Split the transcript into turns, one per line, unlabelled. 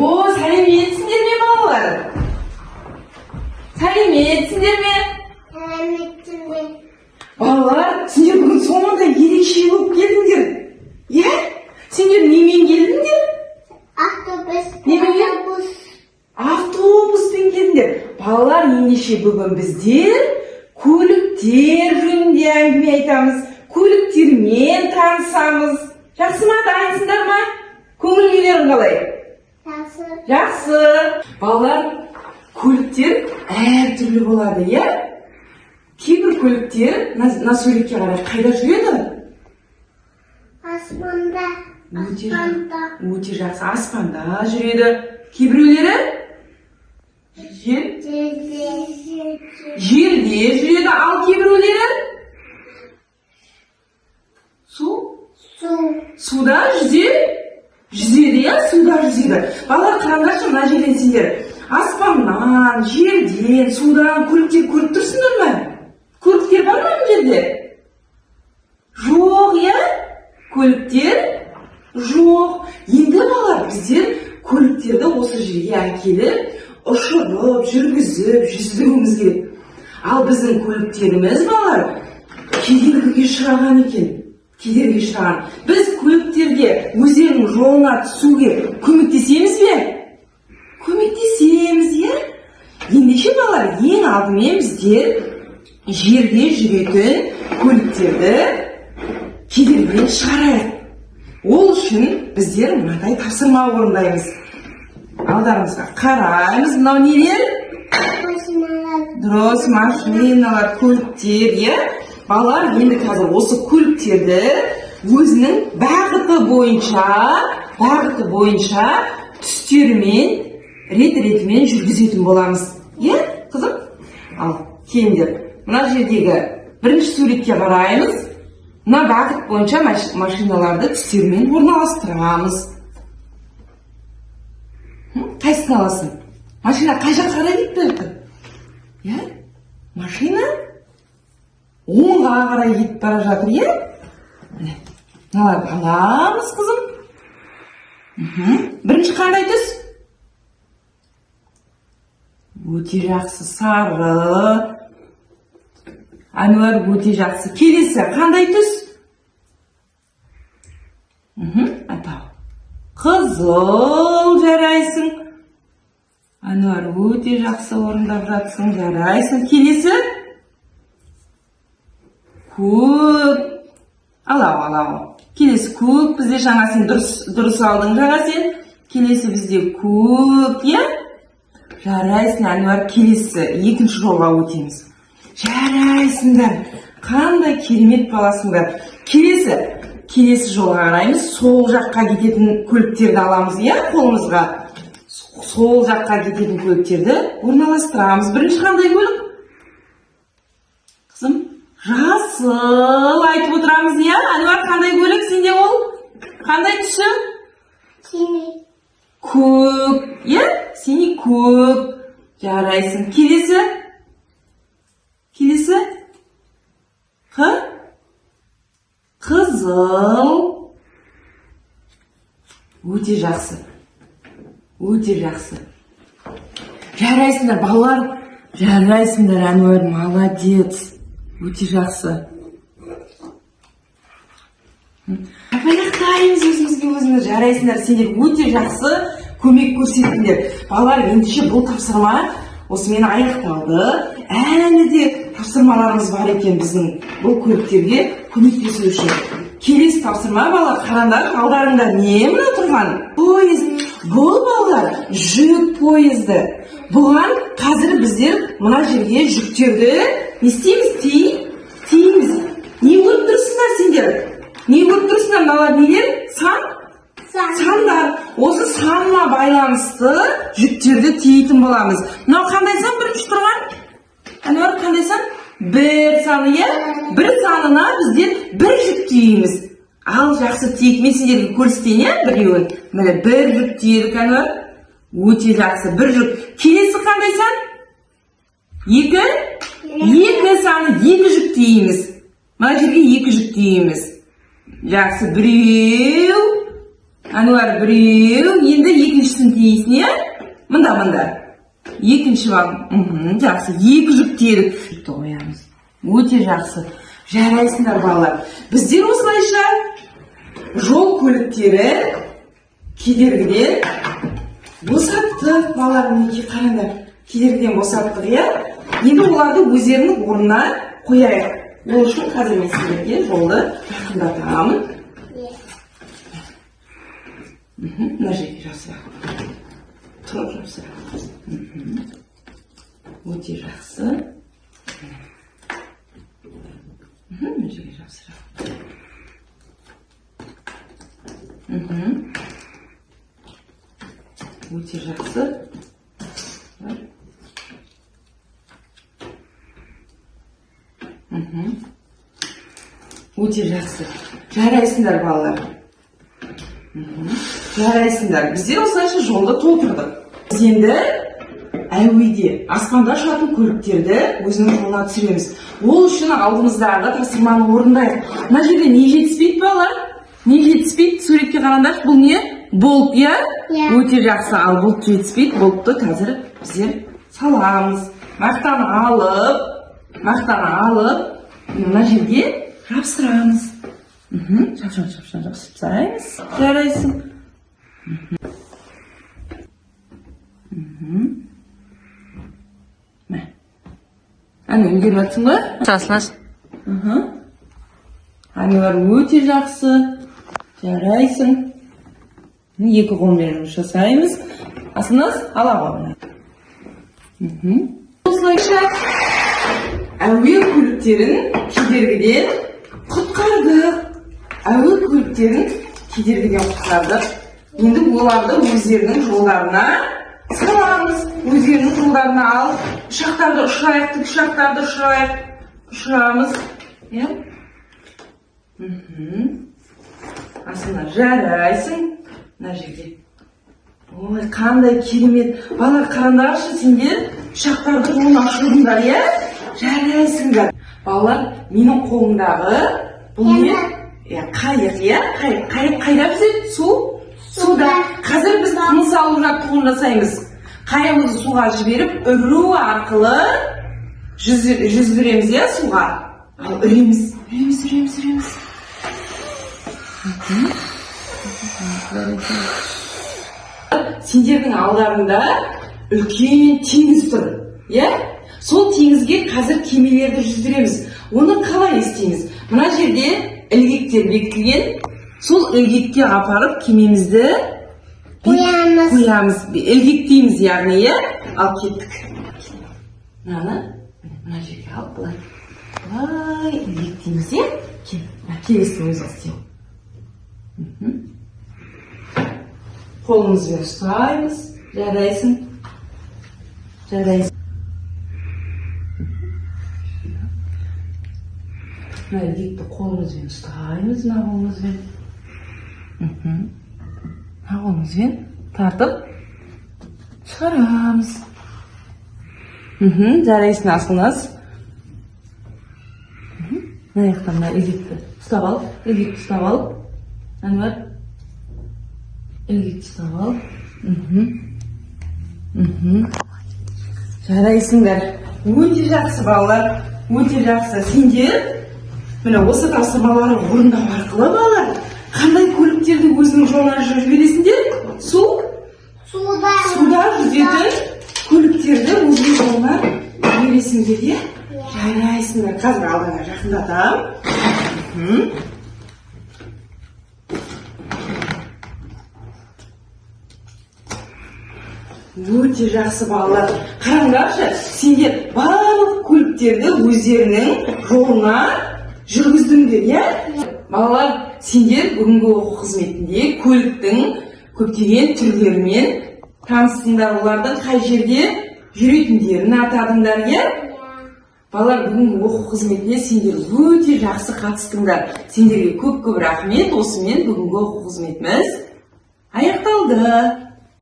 Сәлеметсіңдер ме балалар? Сәлеметсіңдер ме?
Сәлеметсіңдер.
Балалар, сендер бүгін соңында ерекше болып келдіңдер. Иә? Сендер немен келдіңдер? Автобуспен келдіңдер. Балалар, ендеше бүгін біздер көліктер жөнінде әңгіме айтамыз. Көліктермен танысамыз. Жақсы ма, дайынсыңдар ма? Көңіл-күйлерің қалай? Жақсы. Балалар, көліктер әртүрлі болады, иә? Кейбір көліктер мына суретке қарай қайда жүреді?
Аспанда.
Өте жақсы, аспанда жүреді. Кейбіреулері жерде жүреді, ал кейбіреулері суда жүзеді, иә, суда жүзеді. Балалар, қараңдаршы, мына жерден сендер аспаннан, жерден, судан көліктер көріп тұрсыңдар ма? Көліктер бар ма мына жерде? Жоқ, иә? Көліктер жоқ. Енді балалар, біздер көліктерді осы жерге әкеліп, ұшырып, жүргізіп, жүздіруіміз керек. Ал біздің көліктеріміз, балалар, кедергіге ұшыраған екен. Кедергі ұшыраған. Біз көліктерге өздерінің жолына түсуге көмектесеміз бе? Көмектесеміз, иә? Ендеше балалар, ең алдымен біздер жерде жүретін көліктерді кедергіден шығарайық. Ол үшін біздер мынадай тапсырма орындаймыз. Алдарыңызға қараймыз, мынау нелер? Дұрыс, машиналар, көліктер, иә? Балалар, енді қазір осы көліктерді өзінің бағыты бойынша түстерімен, рет-ретімен жүргізетін боламыз. Иә, қызым? Ал, келіңдер, мына жердегі бірінші суретке қараймыз. Мына бағыт бойынша машиналарды түстерімен орналастырамыз. Қайсысын аласың? Машина қай жаққа қарай кетті? Иә? Машина оңға қарай кетіп бара жатыр, иә? Мыналарды аламыз, қызым. Бірінші қандай түс? Өте жақсы, сары. Әнуар, өте жақсы. Келесі қандай түс? Айтау. Қызыл, жарайсың. Әнуар, өте жақсы орындап жатсың, жарайсың. Келесі? Көк. Алау. Келесі көк. Бізде жаңа сен дұрыс алдың жаңа сен. Келесі бізде көк, е? Жарайсың, Әнуар. Келесі екінші жолға өтеміз. Жарайсыңдар. Қандай керемет баласыңдар. Келесі жолға қараймыз. Сол жаққа кететін көліктерді аламыз, е? Қолымызға. Сол жаққа кететін көліктерді орналастырамыз. Бірінші қандай көлік? Қызым, жасыл айтып отырамыз, е? Әнуар, қандай көлік сенде ол? Қандай түсі?
Синий.
Көк, е? Синий көк. Жарайсың. Келесі? Қызыл. Өте жақсы. Жарайсыңдар, балалар. Жарайсыңдар, Әнуар, молодец. Өте жақсы. Аяқтаймыз өзіміз. Жарайсыңдар, сендер өте жақсы көмек көрсеттіңдер. Балалар, ендеше бұл тапсырма осымен аяқталды. Әлі де тапсырмаларымыз бар екен біздің бұл көліктерге көмектесу үшін. Келесі тапсырма, балалар, қараңдар, алдарында не мына тұрған? Пойыз. Бұл, балалар, жүк пойызды. Бұған қазір біздер мына жерге жүктерді не істейміз? Тиіміз. Не көріп тұрсыңдар сендер? Не көріп тұрсыңдар, мыналар нелер? Сандар. Осы санына байланысты жүктерді тиейтін боламыз. Мынау қандай сан бірінші тұрған? Әнуар, қандай сан? Бір саны, е? Бір санына біздер бір жүк тиеміз. Ал жақсы тиек, мен сендерге көрсетейін, е? Біреуін. Міне, бір жүк тиедік, Әнуар. Өте жақсы, бір жүк. Келесі қандай сан? Екі саны, екі жүк тиеміз. Мына жерге екі жүк тиеміз. Жақсы, біреу. Әнуар, біреу. Енді екіншісін дейсің, иә? Мында. Екінші бал. Жақсы. Екі жүктері қоямыз. Өте жақсы. Жарайсыңдар балалар. Біздер осылайша жол көліктері кедергіден босаттық. Балалар, мінекей қараңдар. Кедергіден босаттық, иә? Енді оларды өздерінің орнына қояйық. Ол үшін қазір мен сіздерге жолды жақындатамын. Мына жерге жасырақ. Тұрып жасырақ. Өте жақсы. Мына жерге жасырақ. Өте жақсы. Өте жақсы. Жарайсыңдар балалар. Жарайсыңдар. Біздер осылайша жолды толтырдық. Біз енді әуеде аспанда ұшатын көліктерді өзінің жолына түсіреміз. Ол үшін алдымыздағы тапсырманы орындайық. Мына жерде не жетіспейді балалар? Не жетіспейді? Суретке қараңдар. Бұл не? Болт, иә? Өте жақсы. Ал болт жетіспейді. Болтты қазір біздер саламыз. Мақтаны алып, мына жерге жапсырамыз. Шапшаң жапсыраймыз. Жарайсың. Әне, үлгеріп жатсың ба?
Жасынас.
Әнелер өте жақсы. Жарайсың. Екі қолмен жасаймыз. Асынас, ала қолына. Осылайша әуе көліктерін кедергіден құтқардық. Енді оларды өздерінің жолдарына саламыз. Өздерінің жолдарына алып, ұшақтарды ұшырамыз. Асына жарайсың. Мына жерде. Ой, қандай керемет. Балалар, қараңдаршы, сендер ұшақтарды жолын ашырдыңдар, иә? Жарайсыңдар. Балалар, менің қолымдағы бұл не? Қайық, иә? Қайда біздер? Суда. Қазір біз тыныс алу жаттығуын жасаймыз. Қайығымызды суға жіберіп, үру арқылы жүздіреміз, иә, суға. Ал үреміз. Сендердің алдарында үлкен теңіз тұр, иә? Сол теңізге қазір кемелерді жүздіреміз. Оны қалай істейміз? Мына жерде ілгектер бекітілген. Сол ілгекке апарып кемемізді қоямыз. Ілгектейміз, яғни, иә? Ал кеттік. Мына жерге алып, бұлай ілгектейміз, иә? Келесін өзі істейміз. Қолымызбен ұстаймыз. Жарайсың. Мына ілгекті қолымызбен ұстаймыз. Мына қолымызбен тартып шығарамыз. Жарайсың, Асылназ. Мына аяқтан ілгекті ұстап алып. Әнуар. Ілгекті ұстап алып. Жарайсыңдар. Өте жақсы балалар. Өте жақсы. Сендер міне осы тапсырмаларды орындау арқылы балалар қандай көліктерді өзінің жолына жібересіңдер? Суда жүзетін көліктерді өзінің жолына жібересіңдер, иә? Жарайсыңдар. Қазір алдыңа жақындатам. Өте жақсы балалар. Қараңдаршы, сендер барлық көліктерді өздерінің жолына жүргіздіңдер, иә? Балалар, сендер бүгінгі оқу қызметінде көліктің көптеген түрлерімен таныстыңдар, олардың қай жерде жүретіндерін атадыңдар, иә? Балалар, бүгінгі оқу қызметіне сендер өте жақсы қатыстыңдар. Сендерге көп рахмет. Осымен бүгінгі оқу қызметіміз аяқталды.